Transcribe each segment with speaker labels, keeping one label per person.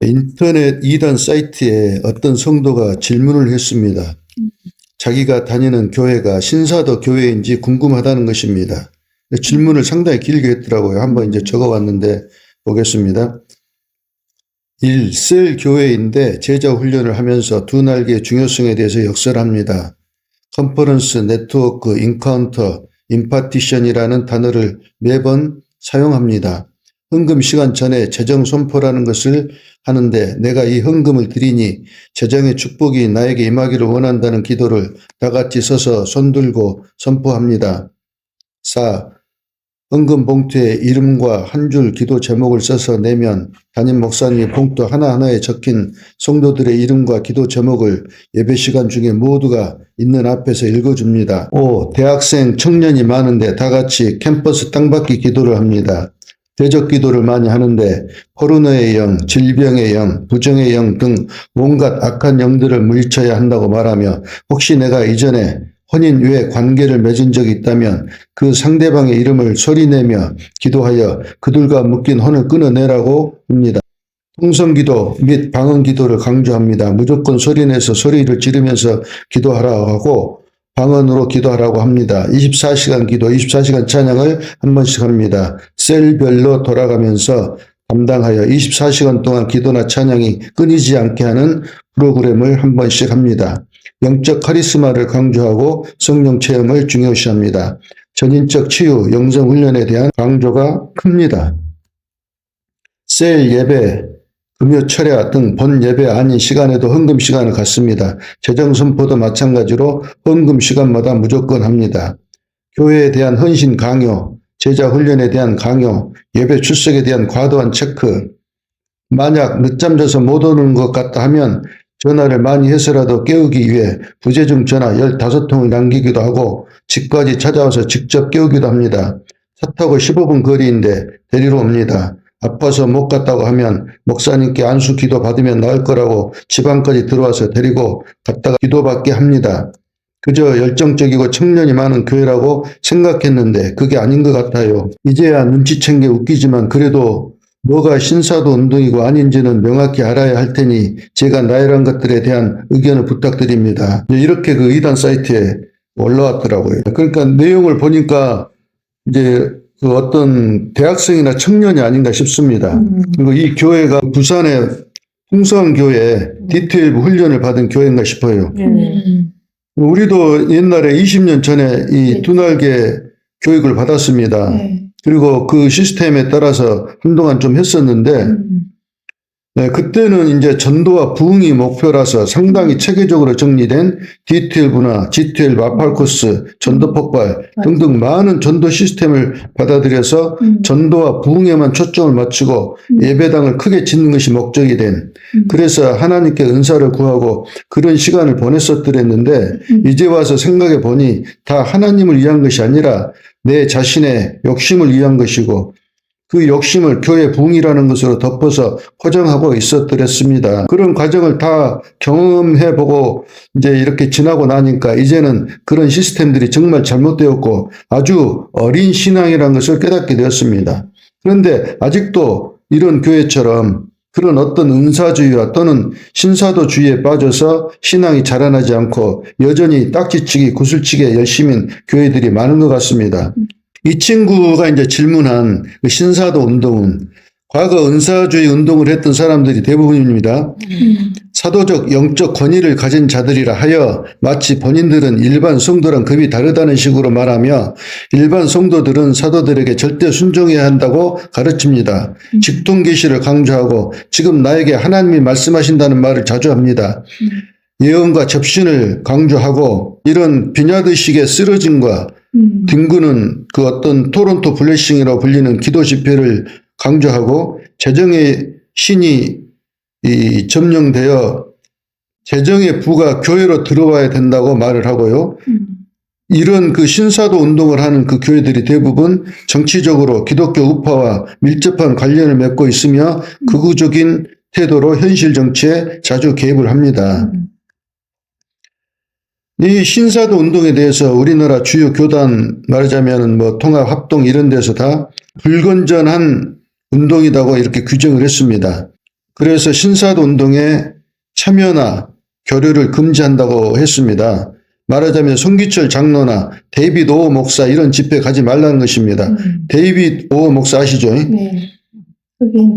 Speaker 1: 인터넷 이단 사이트에 어떤 성도가 질문을 했습니다. 자기가 다니는 교회가 신사도 교회인지 궁금하다는 것입니다. 질문을 상당히 길게 했더라고요. 한번 이제 적어왔는데 보겠습니다. 1. 셀 교회인데 제자 훈련을 하면서 두 날개의 중요성에 대해서 역설합니다. 컨퍼런스, 네트워크, 인카운터, 임파티션이라는 단어를 매번 사용합니다. 헌금 시간 전에 재정 선포라는 것을 하는데 내가 이 헌금을 드리니 재정의 축복이 나에게 임하기를 원한다는 기도를 다 같이 서서 손들고 선포합니다. 4. 헌금 봉투에 이름과 한 줄 기도 제목을 써서 내면 담임 목사님이 봉투 하나하나에 적힌 성도들의 이름과 기도 제목을 예배 시간 중에 모두가 있는 앞에서 읽어줍니다. 5. 대학생, 청년이 많은데 다 같이 캠퍼스 땅받기 기도를 합니다. 대적 기도를 많이 하는데 코로나의 영, 질병의 영, 부정의 영 등 온갖 악한 영들을 물리쳐야 한다고 말하며 혹시 내가 이전에 혼인 외에 관계를 맺은 적이 있다면 그 상대방의 이름을 소리내며 기도하여 그들과 묶인 혼을 끊어내라고 합니다. 통성기도 및 방언기도를 강조합니다. 무조건 소리내서 소리를 지르면서 기도하라고 하고 방언으로 기도하라고 합니다. 24시간 기도, 24시간 찬양을 한 번씩 합니다. 셀별로 돌아가면서 담당하여 24시간 동안 기도나 찬양이 끊이지 않게 하는 프로그램을 한 번씩 합니다. 영적 카리스마를 강조하고 성령 체험을 중요시합니다. 전인적 치유, 영성 훈련에 대한 강조가 큽니다. 셀 예배, 금요 철야 등 본 예배 아닌 시간에도 헌금 시간을 갖습니다. 재정 선포도 마찬가지로 헌금 시간마다 무조건 합니다. 교회에 대한 헌신 강요, 제자 훈련에 대한 강요, 예배 출석에 대한 과도한 체크, 만약 늦잠 자서 못 오는 것 같다 하면 전화를 많이 해서라도 깨우기 위해 부재중 전화 15통을 남기기도 하고 집까지 찾아와서 직접 깨우기도 합니다. 차 타고 15분 거리인데 데리러 옵니다. 아파서 못 갔다고 하면 목사님께 안수 기도 받으면 나을 거라고 집안까지 들어와서 데리고 갔다가 기도받게 합니다. 그저 열정적이고 청년이 많은 교회라고 생각했는데 그게 아닌 것 같아요. 이제야 눈치챈 게 웃기지만 그래도 뭐가 신사도 운동이고 아닌지는 명확히 알아야 할 테니 제가 나열한 것들에 대한 의견을 부탁드립니다. 이렇게 그 이단 사이트에 올라왔더라고요. 그러니까 내용을 보니까 이제 그 어떤 대학생이나 청년이 아닌가 싶습니다. 그리고 이 교회가 부산의 풍성교회 디테일 훈련을 받은 교회인가 싶어요. 우리도 옛날에 20년 전에 이 두 날개 교육을 받았습니다. 그리고 그 시스템에 따라서 한동안 좀 했었는데, 그때는 이제 전도와 부흥이 목표라서 상당히 체계적으로 정리된 D12 문화, G12 마팔 코스, 전도 폭발 등등 많은 전도 시스템을 받아들여서 전도와 부흥에만 초점을 맞추고 예배당을 크게 짓는 것이 목적이 된, 그래서 하나님께 은사를 구하고 그런 시간을 보냈었더랬는데 이제 와서 생각해 보니 다 하나님을 위한 것이 아니라 내 자신의 욕심을 위한 것이고 그 욕심을 교회 부흥이라는 것으로 덮어서 포장하고 있었더랬습니다. 그런 과정을 다 경험해보고 이제 이렇게 지나고 나니까 이제는 그런 시스템들이 정말 잘못되었고 아주 어린 신앙이라는 것을 깨닫게 되었습니다. 그런데 아직도 이런 교회처럼 그런 어떤 은사주의와 또는 신사도주의에 빠져서 신앙이 자라나지 않고 여전히 딱지치기, 구슬치기에 열심인 교회들이 많은 것 같습니다. 이 친구가 이제 질문한 그 신사도 운동은 과거 은사주의 운동을 했던 사람들이 대부분입니다. 사도적 영적 권위를 가진 자들이라 하여 마치 본인들은 일반 성도랑 급이 다르다는 식으로 말하며 일반 성도들은 사도들에게 절대 순종해야 한다고 가르칩니다. 직통계시를 강조하고 지금 나에게 하나님이 말씀하신다는 말을 자주 합니다. 예언과 접신을 강조하고 이런 빈야드식의 쓰러짐과 뒹구는 그 어떤 토론토 블레싱이라고 불리는 기도 집회를 강조하고 재정의 신이 점령되어 재정의 부가 교회로 들어와야 된다고 말을 하고요. 이런 그 신사도 운동을 하는 그 교회들이 대부분 정치적으로 기독교 우파와 밀접한 관련을 맺고 있으며 극우적인 태도로 현실 정치에 자주 개입을 합니다. 이 신사도 운동에 대해서 우리나라 주요 교단 말하자면 뭐 통합 합동 이런 데서 다 불건전한 운동이라고 이렇게 규정을 했습니다. 그래서 신사도 운동에 참여나 교류를 금지한다고 했습니다. 말하자면 송기철 장로나 데이빗 오어 목사 이런 집회 가지 말라는 것입니다. 데이빗 오어 목사 아시죠?
Speaker 2: 네. 그게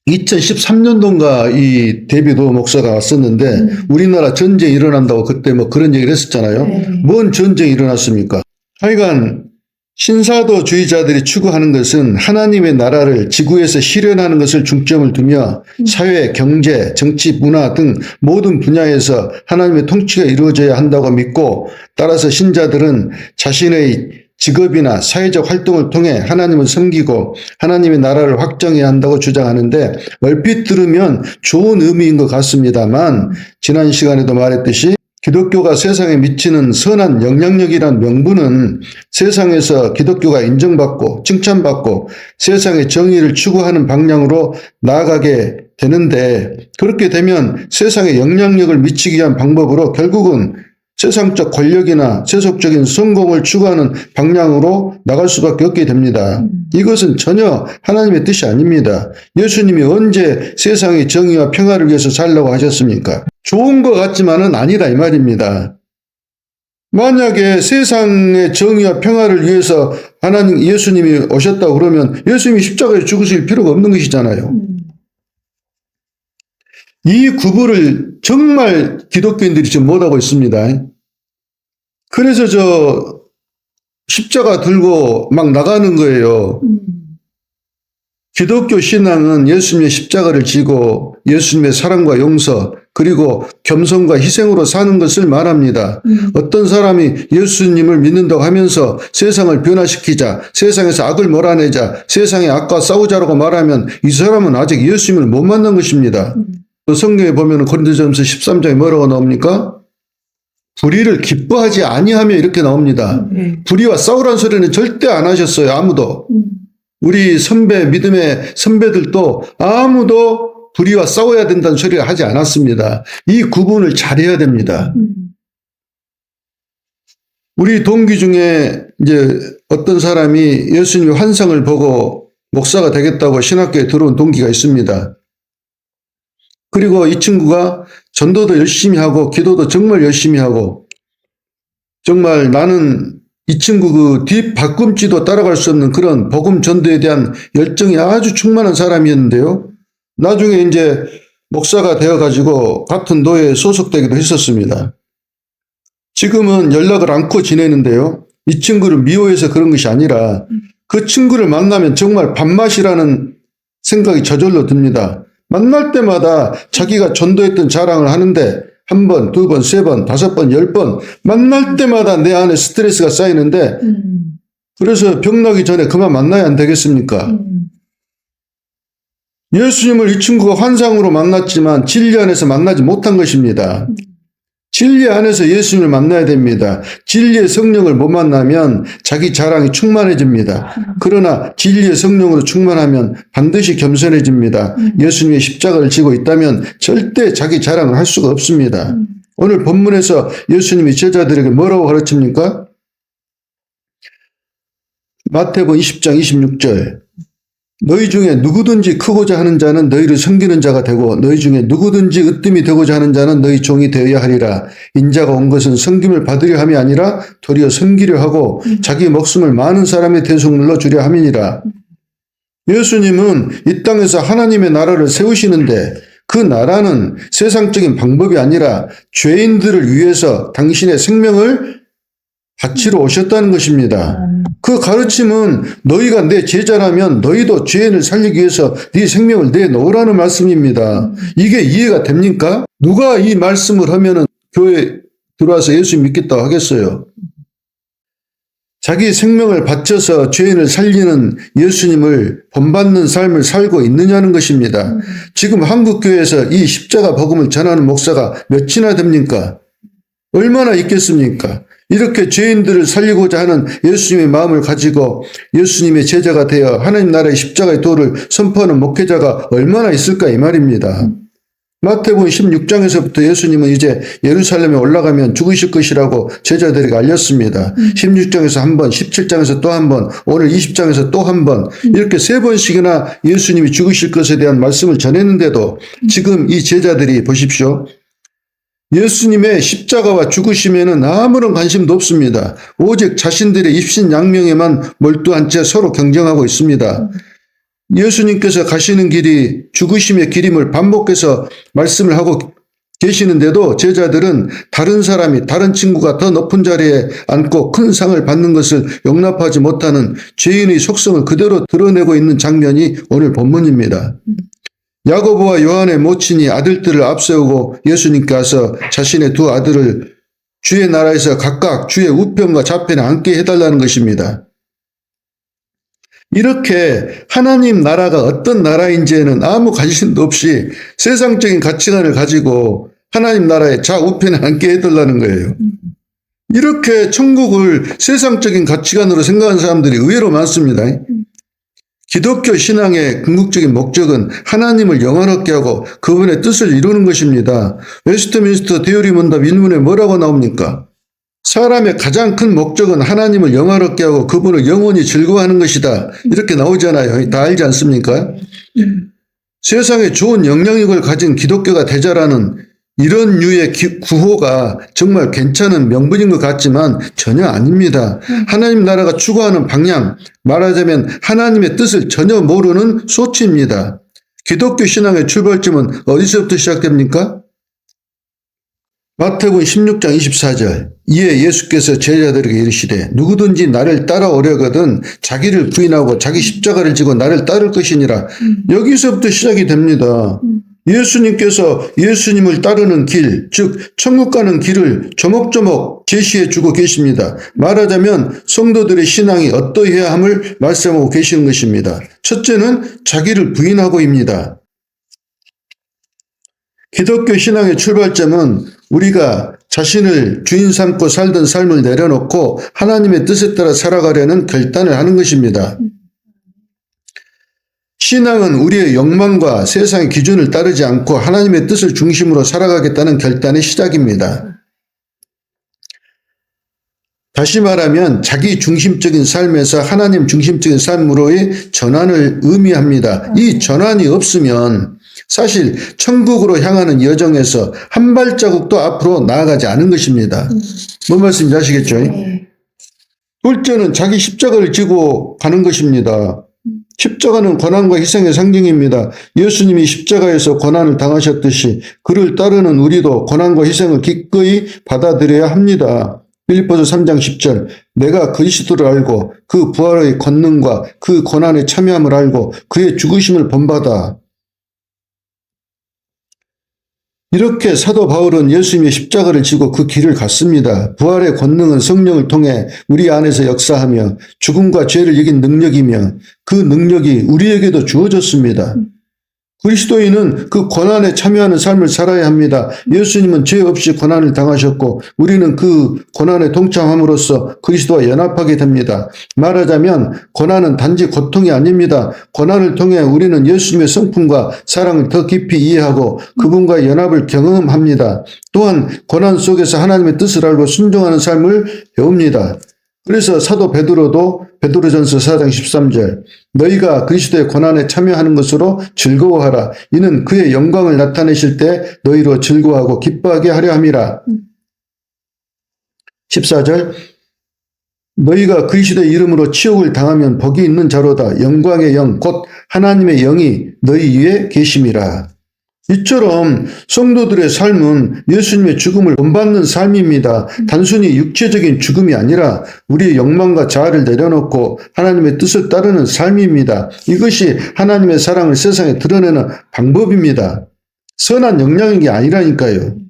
Speaker 1: 2013년도인가 이 데이빗 오어 목사가 왔었는데 우리나라 전쟁이 일어난다고 그때 뭐 그런 얘기를 했었잖아요.
Speaker 2: 네.
Speaker 1: 뭔 전쟁이 일어났습니까? 하여간 신사도주의자들이 추구하는 것은 하나님의 나라를 지구에서 실현하는 것을 중점을 두며 사회, 경제, 정치, 문화 등 모든 분야에서 하나님의 통치가 이루어져야 한다고 믿고, 따라서 신자들은 자신의 직업이나 사회적 활동을 통해 하나님을 섬기고 하나님의 나라를 확정해야 한다고 주장하는데, 얼핏 들으면 좋은 의미인 것 같습니다만, 지난 시간에도 말했듯이 기독교가 세상에 미치는 선한 영향력이란 명분은 세상에서 기독교가 인정받고 칭찬받고 세상의 정의를 추구하는 방향으로 나아가게 되는데, 그렇게 되면 세상에 영향력을 미치기 위한 방법으로 결국은 세상적 권력이나 세속적인 성공을 추구하는 방향으로 나갈 수밖에 없게 됩니다. 이것은 전혀 하나님의 뜻이 아닙니다. 예수님이 언제 세상의 정의와 평화를 위해서 살라고 하셨습니까? 좋은 것 같지만은 아니다 이 말입니다. 만약에 세상의 정의와 평화를 위해서 하나님 예수님이 오셨다고 그러면 예수님이 십자가에 죽으실 필요가 없는 것이잖아요. 이 구분을 정말 기독교인들이 지금 못하고 있습니다. 그래서 십자가 들고 막 나가는 거예요. 기독교 신앙은 예수님의 십자가를 지고 예수님의 사랑과 용서 그리고 겸손과 희생으로 사는 것을 말합니다. 어떤 사람이 예수님을 믿는다고 하면서 세상을 변화시키자, 세상에서 악을 몰아내자, 세상의 악과 싸우자라고 말하면 이 사람은 아직 예수님을 못 만난 것입니다. 성경에 보면 고린도전서 13장에 뭐라고 나옵니까? 불의를 기뻐하지 아니하며 이렇게 나옵니다. 불의와 싸우라는 소리는 절대 안 하셨어요. 아무도. 우리 선배, 믿음의 선배들도 아무도 불의와 싸워야 된다는 소리를 하지 않았습니다. 이 구분을 잘해야 됩니다. 우리 동기 중에 이제 어떤 사람이 예수님의 환상을 보고 목사가 되겠다고 신학교에 들어온 동기가 있습니다. 그리고 이 친구가 전도도 열심히 하고 기도도 정말 열심히 하고, 정말 나는 이 친구 그 뒷바꿈치도 따라갈 수 없는 그런 복음 전도에 대한 열정이 아주 충만한 사람이었는데요. 나중에 이제 목사가 되어가지고 같은 노예에 소속되기도 했었습니다. 지금은 연락을 않고 지내는데요. 이 친구를 미워해서 그런 것이 아니라 그 친구를 만나면 정말 밥맛이라는 생각이 저절로 듭니다. 만날 때마다 자기가 전도했던 자랑을 하는데 한 번, 두 번, 세 번, 다섯 번, 10번 만날 때마다 내 안에 스트레스가 쌓이는데 그래서 병나기 전에 그만 만나야 안 되겠습니까? 예수님을 이 친구가 환상으로 만났지만 진리 안에서 만나지 못한 것입니다. 진리 안에서 예수님을 만나야 됩니다. 진리의 성령을 못 만나면 자기 자랑이 충만해집니다. 그러나 진리의 성령으로 충만하면 반드시 겸손해집니다. 예수님의 십자가를 지고 있다면 절대 자기 자랑을 할 수가 없습니다. 오늘 본문에서 예수님이 제자들에게 뭐라고 가르칩니까? 마태복음 20장 26절. 너희 중에 누구든지 크고자 하는 자는 너희를 섬기는 자가 되고 너희 중에 누구든지 으뜸이 되고자 하는 자는 너희 종이 되어야 하리라. 인자가 온 것은 섬김을 받으려 함이 아니라 도리어 섬기려 하고 자기 목숨을 많은 사람의 대속물로 주려 함이니라. 예수님은 이 땅에서 하나님의 나라를 세우시는데 그 나라는 세상적인 방법이 아니라 죄인들을 위해서 당신의 생명을 바치러 오셨다는 것입니다. 그 가르침은 너희가 내 제자라면 너희도 죄인을 살리기 위해서 네 생명을 내놓으라는 말씀입니다. 이게 이해가 됩니까? 누가 이 말씀을 하면은 교회에 들어와서 예수 믿겠다고 하겠어요? 자기 생명을 바쳐서 죄인을 살리는 예수님을 본받는 삶을 살고 있느냐는 것입니다. 지금 한국교회에서 이 십자가 복음을 전하는 목사가 몇이나 됩니까? 얼마나 있겠습니까? 이렇게 죄인들을 살리고자 하는 예수님의 마음을 가지고 예수님의 제자가 되어 하나님 나라의 십자가의 도를 선포하는 목회자가 얼마나 있을까 이 말입니다. 마태복음 16장에서부터 예수님은 이제 예루살렘에 올라가면 죽으실 것이라고 제자들에게 알렸습니다. 16장에서 한 번, 17장에서 또 한 번, 오늘 20장에서 또 한 번, 이렇게 3번씩이나 예수님이 죽으실 것에 대한 말씀을 전했는데도 지금 이 제자들이 보십시오. 예수님의 십자가와 죽으심에는 아무런 관심도 없습니다. 오직 자신들의 입신양명에만 몰두한 채 서로 경쟁하고 있습니다. 예수님께서 가시는 길이 죽으심의 길임을 반복해서 말씀을 하고 계시는데도 제자들은 다른 사람이, 다른 친구가 더 높은 자리에 앉고 큰 상을 받는 것을 용납하지 못하는 죄인의 속성을 그대로 드러내고 있는 장면이 오늘 본문입니다. 야고보와 요한의 모친이 아들들을 앞세우고 예수님께 와서 자신의 두 아들을 주의 나라에서 각각 주의 우편과 좌편에 앉게 해달라는 것입니다. 이렇게 하나님 나라가 어떤 나라인지에는 아무 관심도 없이 세상적인 가치관을 가지고 하나님 나라의 좌우편에 앉게 해달라는 거예요. 이렇게 천국을 세상적인 가치관으로 생각하는 사람들이 의외로 많습니다. 기독교 신앙의 궁극적인 목적은 하나님을 영원하게 하고 그분의 뜻을 이루는 것입니다. 웨스트민스터 대요리 문답 1문에 뭐라고 나옵니까? 사람의 가장 큰 목적은 하나님을 영화롭게 하고 그분을 영원히 즐거워하는 것이다. 이렇게 나오잖아요. 다 알지 않습니까? 세상에 좋은 영향력을 가진 기독교가 되자라는 이런 류의 구호가 정말 괜찮은 명분인 것 같지만 전혀 아닙니다. 하나님 나라가 추구하는 방향, 말하자면 하나님의 뜻을 전혀 모르는 소치입니다. 기독교 신앙의 출발점은 어디서부터 시작됩니까? 마태복음 16장 24절. 이에 예수께서 제자들에게 이르시되 누구든지 나를 따라오려거든 자기를 부인하고 자기 십자가를 지고 나를 따를 것이니라. 여기서부터 시작이 됩니다. 예수님께서 예수님을 따르는 길, 즉 천국 가는 길을 조목조목 제시해 주고 계십니다. 말하자면 성도들의 신앙이 어떠해야 함을 말씀하고 계시는 것입니다. 첫째는 자기를 부인하고입니다. 기독교 신앙의 출발점은 우리가 자신을 주인 삼고 살던 삶을 내려놓고 하나님의 뜻에 따라 살아가려는 결단을 하는 것입니다. 신앙은 우리의 욕망과 세상의 기준을 따르지 않고 하나님의 뜻을 중심으로 살아가겠다는 결단의 시작입니다. 다시 말하면 자기 중심적인 삶에서 하나님 중심적인 삶으로의 전환을 의미합니다. 이 전환이 없으면 사실 천국으로 향하는 여정에서 한 발자국도 앞으로 나아가지 않은 것입니다. 뭔 말씀인지 아시겠죠?
Speaker 2: 네.
Speaker 1: 둘째는 자기 십자가를 지고 가는 것입니다. 십자가는 고난과 희생의 상징입니다. 예수님이 십자가에서 고난을 당하셨듯이 그를 따르는 우리도 고난과 희생을 기꺼이 받아들여야 합니다. 빌립보서 3장 10절. 내가 그리스도를 알고 그 부활의 권능과 그 고난에 참여함을 알고 그의 죽으심을 본받아. 이렇게 사도 바울은 예수님의 십자가를 지고 그 길을 갔습니다. 부활의 권능은 성령을 통해 우리 안에서 역사하며 죽음과 죄를 이긴 능력이며 그 능력이 우리에게도 주어졌습니다. 그리스도인은 그 고난에 참여하는 삶을 살아야 합니다. 예수님은 죄 없이 고난을 당하셨고 우리는 그 고난에 동참함으로써 그리스도와 연합하게 됩니다. 말하자면 고난은 단지 고통이 아닙니다. 고난을 통해 우리는 예수님의 성품과 사랑을 더 깊이 이해하고 그분과의 연합을 경험합니다. 또한 고난 속에서 하나님의 뜻을 알고 순종하는 삶을 배웁니다. 그래서 사도 베드로도 베드로전서 4장 13절 너희가 그리스도의 고난에 참여하는 것으로 즐거워하라. 이는 그의 영광을 나타내실 때 너희로 즐거워하고 기뻐하게 하려 함이라. 14절 너희가 그리스도의 이름으로 치욕을 당하면 복이 있는 자로다. 영광의 영 곧 하나님의 영이 너희 위에 계심이라. 이처럼 성도들의 삶은 예수님의 죽음을 본받는 삶입니다. 단순히 육체적인 죽음이 아니라 우리의 욕망과 자아를 내려놓고 하나님의 뜻을 따르는 삶입니다. 이것이 하나님의 사랑을 세상에 드러내는 방법입니다. 선한 영향력이 아니라니까요.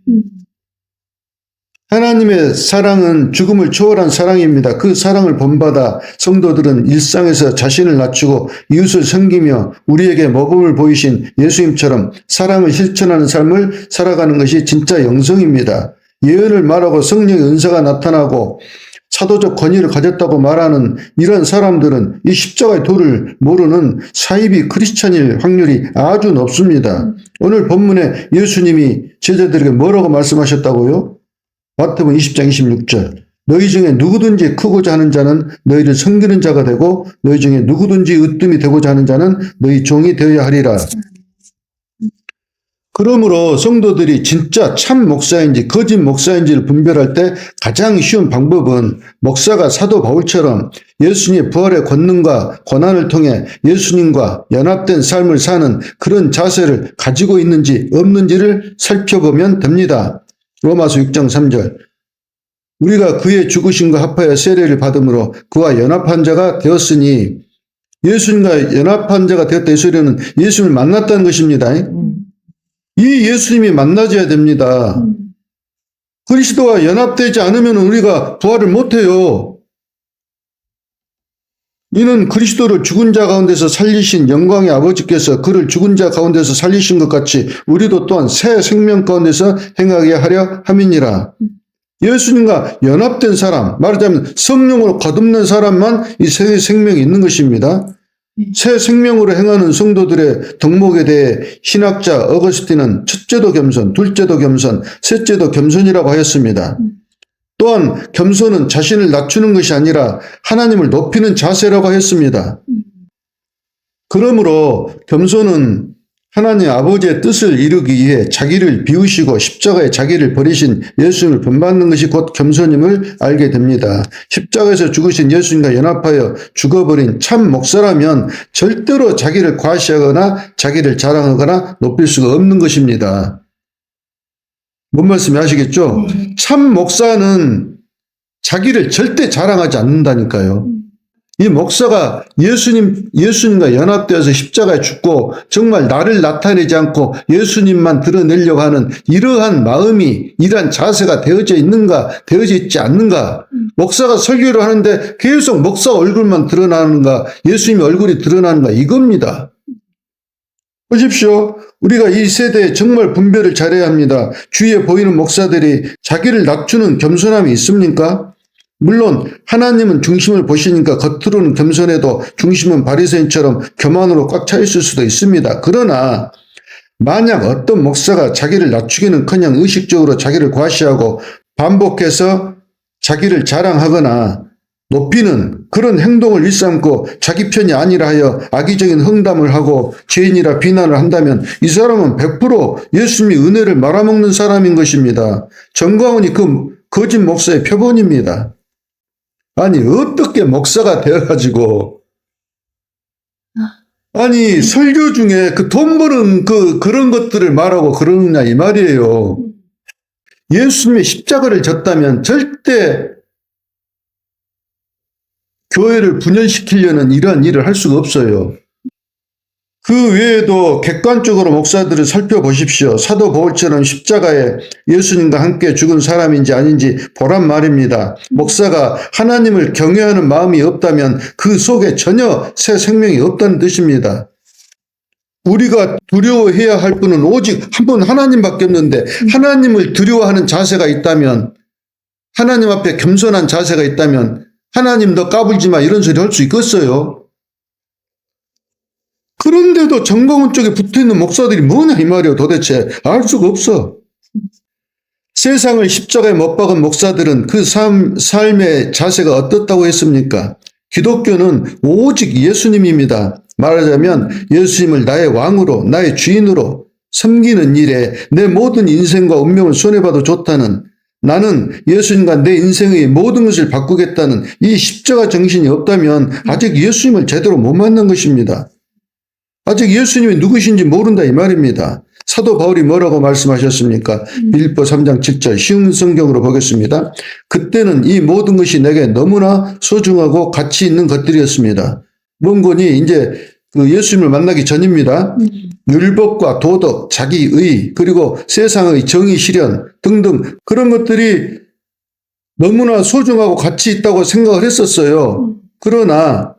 Speaker 1: 하나님의 사랑은 죽음을 초월한 사랑입니다. 그 사랑을 본받아 성도들은 일상에서 자신을 낮추고 이웃을 섬기며 우리에게 모범을 보이신 예수님처럼 사랑을 실천하는 삶을 살아가는 것이 진짜 영성입니다. 예언을 말하고 성령의 은사가 나타나고 사도적 권위를 가졌다고 말하는 이런 사람들은 이 십자가의 도를 모르는 사이비 크리스찬일 확률이 아주 높습니다. 오늘 본문에 예수님이 제자들에게 뭐라고 말씀하셨다고요? 마태복음 20장 26절. 너희 중에 누구든지 크고자 하는 자는 너희를 섬기는 자가 되고 너희 중에 누구든지 으뜸이 되고자 하는 자는 너희 종이 되어야 하리라. 그러므로 성도들이 진짜 참 목사인지 거짓 목사인지를 분별할 때 가장 쉬운 방법은 목사가 사도 바울처럼 예수님의 부활의 권능과 고난을 통해 예수님과 연합된 삶을 사는 그런 자세를 가지고 있는지 없는지를 살펴보면 됩니다. 로마서 6장 3절. 우리가 그의 죽으심과 합하여 세례를 받음으로 그와 연합한 자가 되었으니, 예수님과 연합한 자가 되었다 이 소리는 예수님을 만났다는 것입니다. 이 예수님이 만나줘야 됩니다. 그리스도와 연합되지 않으면 우리가 부활을 못해요. 이는 그리스도를 죽은 자 가운데서 살리신 영광의 아버지께서 그를 죽은 자 가운데서 살리신 것 같이 우리도 또한 새 생명 가운데서 행하게 하려 함이니라. 예수님과 연합된 사람, 말하자면 성령으로 거듭난 사람만 이 새 생명이 있는 것입니다. 새 생명으로 행하는 성도들의 덕목에 대해 신학자 어거스틴은 첫째도 겸손, 둘째도 겸손, 셋째도 겸손이라고 하였습니다. 또한 겸손은 자신을 낮추는 것이 아니라 하나님을 높이는 자세라고 하였습니다. 그러므로 겸손은 하나님 아버지의 뜻을 이루기 위해 자기를 비우시고 십자가에 자기를 버리신 예수님을 본받는 것이 곧 겸손임을 알게 됩니다. 십자가에서 죽으신 예수님과 연합하여 죽어버린 참 목사라면 절대로 자기를 과시하거나 자기를 자랑하거나 높일 수가 없는 것입니다. 뭔 말씀이 아시겠죠? 참 목사는 자기를 절대 자랑하지 않는다니까요. 이 목사가 예수님과 연합되어서 십자가에 죽고 정말 나를 나타내지 않고 예수님만 드러내려고 하는 이러한 마음이, 이러한 자세가 되어져 있는가, 되어져 있지 않는가. 목사가 설교를 하는데 계속 목사 얼굴만 드러나는가, 예수님의 얼굴이 드러나는가, 이겁니다. 보십시오. 우리가 이 세대에 정말 분별을 잘해야 합니다. 주위에 보이는 목사들이 자기를 낮추는 겸손함이 있습니까? 물론 하나님은 중심을 보시니까 겉으로는 겸손해도 중심은 바리새인처럼 교만으로 꽉 차 있을 수도 있습니다. 그러나 만약 어떤 목사가 자기를 낮추기는커녕 의식적으로 자기를 과시하고 반복해서 자기를 자랑하거나 높이는 그런 행동을 일삼고 자기 편이 아니라 하여 악의적인 흥담을 하고 죄인이라 비난을 한다면 이 사람은 100% 예수님의 은혜를 말아먹는 사람인 것입니다. 정광훈이 그 거짓 목사의 표본입니다. 아니 어떻게 목사가 되어가지고 아니 설교 중에 그 돈 버는 그런 것들을 말하고 그러느냐 이 말이에요. 예수님의 십자가를 졌다면 절대 교회를 분열시키려는 이러한 일을 할 수가 없어요. 그 외에도 객관적으로 목사들을 살펴보십시오. 사도 바울처럼 십자가에 예수님과 함께 죽은 사람인지 아닌지 보란 말입니다. 목사가 하나님을 경외하는 마음이 없다면 그 속에 전혀 새 생명이 없다는 뜻입니다. 우리가 두려워해야 할 분은 오직 한 분 하나님밖에 없는데 하나님을 두려워하는 자세가 있다면, 하나님 앞에 겸손한 자세가 있다면 하나님 너 까불지 마 이런 소리 할 수 있겠어요? 그런데도 정광훈 쪽에 붙어있는 목사들이 뭐냐 이 말이에요. 도대체 알 수가 없어. 세상을 십자가에 못 박은 목사들은 그 삶의 자세가 어떻다고 했습니까? 기독교는 오직 예수님입니다. 말하자면 예수님을 나의 왕으로, 나의 주인으로 섬기는 일에 내 모든 인생과 운명을 손해봐도 좋다는, 나는 예수님과 내 인생의 모든 것을 바꾸겠다는 이 십자가 정신이 없다면 아직 예수님을 제대로 못 만난 것입니다. 아직 예수님이 누구신지 모른다 이 말입니다. 사도 바울이 뭐라고 말씀하셨습니까? 빌립보 3장 7절 쉬운 성경으로 보겠습니다. 그때는 이 모든 것이 내게 너무나 소중하고 가치 있는 것들이었습니다. 뭔거니 이제 그 예수님을 만나기 전입니다. 율법과 도덕, 자기의, 그리고 세상의 정의 실현 등등 그런 것들이 너무나 소중하고 가치 있다고 생각을 했었어요. 그러나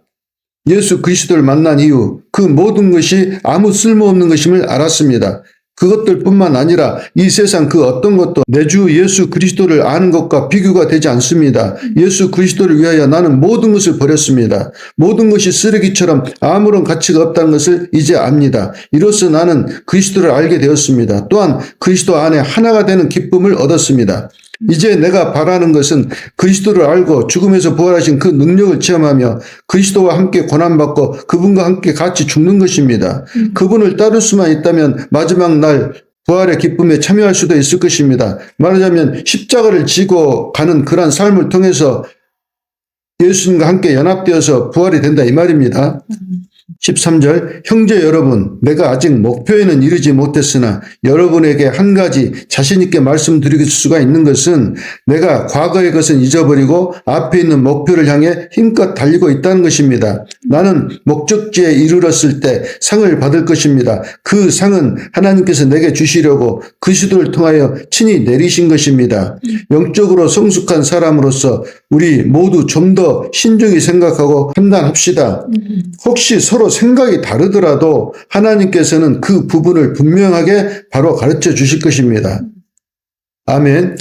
Speaker 1: 예수 그리스도를 만난 이후 그 모든 것이 아무 쓸모없는 것임을 알았습니다. 그것들뿐만 아니라 이 세상 그 어떤 것도 내 주 예수 그리스도를 아는 것과 비교가 되지 않습니다. 예수 그리스도를 위하여 나는 모든 것을 버렸습니다. 모든 것이 쓰레기처럼 아무런 가치가 없다는 것을 이제 압니다. 이로써 나는 그리스도를 알게 되었습니다. 또한 그리스도 안에 하나가 되는 기쁨을 얻었습니다. 이제 내가 바라는 것은 그리스도를 알고 죽음에서 부활하신 그 능력을 체험하며 그리스도와 함께 고난받고 그분과 함께 같이 죽는 것입니다. 그분을 따를 수만 있다면 마지막 날 부활의 기쁨에 참여할 수도 있을 것입니다. 말하자면 십자가를 지고 가는 그러한 삶을 통해서 예수님과 함께 연합되어서 부활이 된다 이 말입니다. 13절 형제 여러분 내가 아직 목표에는 이르지 못했으나 여러분에게 한 가지 자신 있게 말씀드릴 수가 있는 것은 내가 과거의 것은 잊어버리고 앞에 있는 목표를 향해 힘껏 달리고 있다는 것입니다. 나는 목적지에 이르렀을 때 상을 받을 것입니다. 그 상은 하나님께서 내게 주시려고 그리스도를 통하여 친히 내리신 것입니다. 영적으로 성숙한 사람으로서 우리 모두 좀 더 신중히 생각하고 판단합시다. 혹시 서로 생각이 다르더라도 하나님께서는 그 부분을 분명하게 바로 가르쳐 주실 것입니다. 아멘.